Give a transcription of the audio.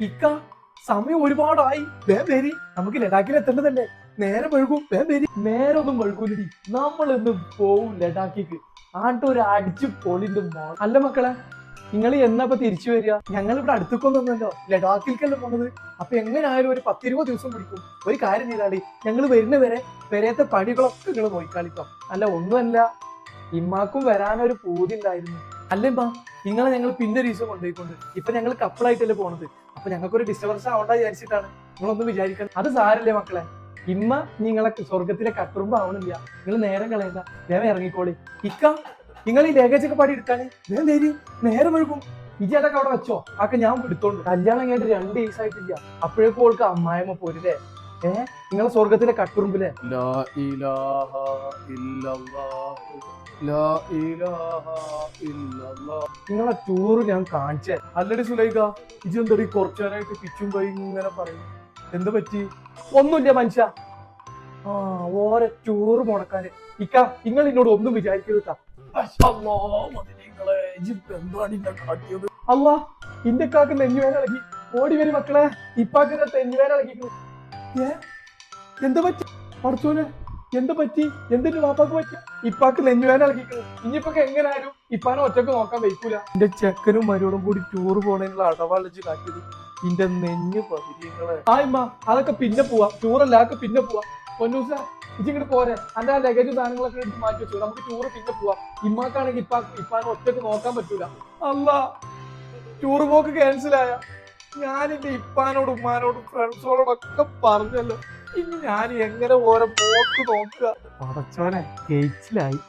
ഇക്ക സമയം ഒരുപാടായി. വേം വരി, നമുക്ക് ലഡാക്കിൽ എത്തേണ്ടതല്ലേ. നേരെ വഴുകും, വേം വരി. നേരൊന്നും വഴുകൂലടി, നമ്മൾ ഇന്ന് പോവും ലഡാക്കിക്ക്. ആട്ടൊരു അടിച്ചു പൊളിന്റെ മോൾ. അല്ല മക്കളെ, നിങ്ങൾ എന്നപ്പോ തിരിച്ചു വരിക? ഞങ്ങൾ ഇവിടെ അടുത്തേക്കൊന്നല്ലോ, ലഡാക്കിലേക്കല്ലേ പോണത്. അപ്പൊ എങ്ങനെയായാലും ഒരു 10-20 ദിവസം പിടിക്കും. ഒരു കാര്യം ചെയ്താളി, ഞങ്ങൾ വരുന്നവരെ പെരയത്തെ പണികളൊക്കെ നിങ്ങൾ നോക്കിക്കളിക്കാം. അല്ല ഒന്നുമല്ല, ഇമ്മാക്കും വരാനൊരു പൂതി ഉണ്ടായിരുന്നു. അല്ലേമ്പാ, നിങ്ങളെ ഞങ്ങൾ പിന്നെ ഒരു ദിവസം കൊണ്ടുപോയിക്കൊണ്ട്. ഇപ്പൊ ഞങ്ങൾ കപ്പിളായിട്ടല്ലേ പോണത്. അപ്പൊ ഞങ്ങൾക്കൊരു ഡിസ്റ്റർബൻസ് ആവണ്ട വിചാരിച്ചിട്ടാണ്. നിങ്ങളൊന്നും വിചാരിക്കണം. അത് സാരല്ലേ മക്കളെ, ഇമ്മ നിങ്ങളെ സ്വർഗത്തിലെ കട്ടുറുമ്പ് ആവണില്ല. നിങ്ങൾ നേരം കളയണ്ട, വേഗം ഇറങ്ങിക്കോളി. ഇക്ക, നിങ്ങൾ ഈ ലഗേജ് ഒക്കെ പാടി എടുക്കാന് വേഗം തരി, നേരം ഒഴുകും. ഇജി അതൊക്കെ അവിടെ വെച്ചോ, അതൊക്കെ ഞാൻ എടുത്തോണ്ട്. കല്യാണം കഴിഞ്ഞിട്ട് 2 days ആയിട്ടില്ല, അപ്പോഴേക്കും ഓൾക്ക് അമ്മായിമ്മ പോരില്ലേ. നിങ്ങളെ സ്വർഗത്തിലെ കട്ടുറുമ്പില്ലേ. ലാ ഇലാഹ ഇല്ലല്ലാഹ് ലാ ഇലാഹ ഇല്ലല്ലാഹ്. നിങ്ങളെ ടൂറ് ഞാൻ കാണിച്ചേ. അല്ലടി സുലൈഖ, ഇജെന്തടി കുറച്ചു നേരമായിട്ട് പിച്ചും കൈ ഇങ്ങനെ പറയും, എന്ത് പറ്റി? ഒന്നുമില്ല മനുഷ്യ. ഓരോ ടൂറ് മുടക്കാന്. ഇക്ക, നിങ്ങൾ എന്നോട് ഒന്നും വിചാരിക്കരുതാ. അല്ലാ, ഇന്റെ കാക്ക് നെഞ്ഞുവേന ഇളകി. ഓടി വരും മക്കളെ, ഇപ്പാക്ക് തെഞ്ഞുവേന ഇളകിക്കുന്നു. എന്താ പറ്റി പഠിച്ചോനെ? എന്താ പറ്റി? എന്തിന്റെ വാപ്പാക്ക് പറ്റി? ഇപ്പാക്ക് നെഞ്ഞുവേന ഇളകിക്കുന്നു. ഇനിയിപ്പോ എങ്ങനായാലും ഇപ്പാനെ ഒറ്റക്ക് നോക്കാൻ വയ്ക്കൂല. എന്റെ ചെക്കനും മരോടും കൂടി ടൂറ് പോണേനുള്ള അടവാളിച്ച് കാട്ടിയത് ഇന്റെ നെഞ്ഞ് പതിരിങ്ങളെ. ആയിമ്മ, അതൊക്കെ പിന്നെ പോവാം. ടൂറല്ലാക്കെ പിന്നെ പോവാം. പൊന്നൂസ, ഇച്ചിങ്ങോട്ട് പോരെ. അന്റെ ആ ലഗേജ് സാധനങ്ങളൊക്കെ എടുത്ത് മാറ്റി വെച്ചു. നമുക്ക് ടൂറ് പിന്നെ പോവാം. ഇമ്മാക്കാണെങ്കിൽ ഇപ്പാനെ ഒറ്റക്ക് നോക്കാൻ പറ്റൂല. അല്ല, ടൂറ് പോക്ക് ക്യാൻസലായ ഞാൻ എന്റെ ഇപ്പാനോടും ഉമ്മാനോടും ഫ്രണ്ട്സോടൊക്കെ പറഞ്ഞല്ലോ. ഇനി ഞാൻ എങ്ങനെ ഓരോ പോക്ക് നോക്കുക? പടച്ചോനെ, കേച്ചിലായി.